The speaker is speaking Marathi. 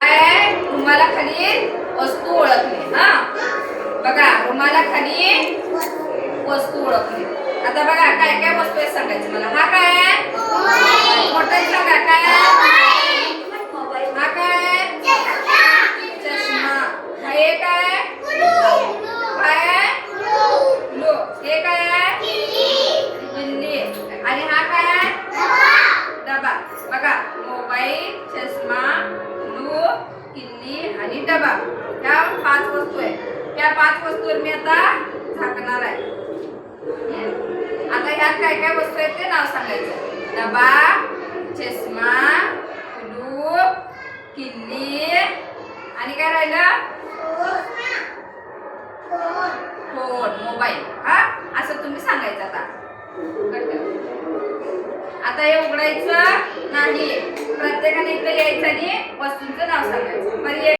काय रुमालाखाली वस्तू ओळखणे. हा बघा, रुमालाखाली वस्तू ओळखणे. आता बघा काय काय वस्तू आहे सांगायची मला. हा काय आहे? मोठा सांगा काय आहे? हा काय आहे? चष्मा. हा हे काय आहे? काय आहे? लो. हे काय आहे? किल्ली. आणि हा काय आहे? डबा. बघा, मोबाईल, चष्मा, ग्लू, किल्ली आणि डबा. ह्या 5 वस्तू आहेत. त्या 5 वस्तूवर मी आता झाकणार आहे. आता ह्यात काय काय वस्तू आहेत ते नाव सांगायचं. डबा, चष्मा, ग्लू, किल्ली आणि काय राहिलं? Phone, mobile. हा असं तुम्ही सांगायचं. आता हे उघडायचं नाही. प्रत्येकाने इथे यायचं आणि वस्तूंचं नाव सांगायचं.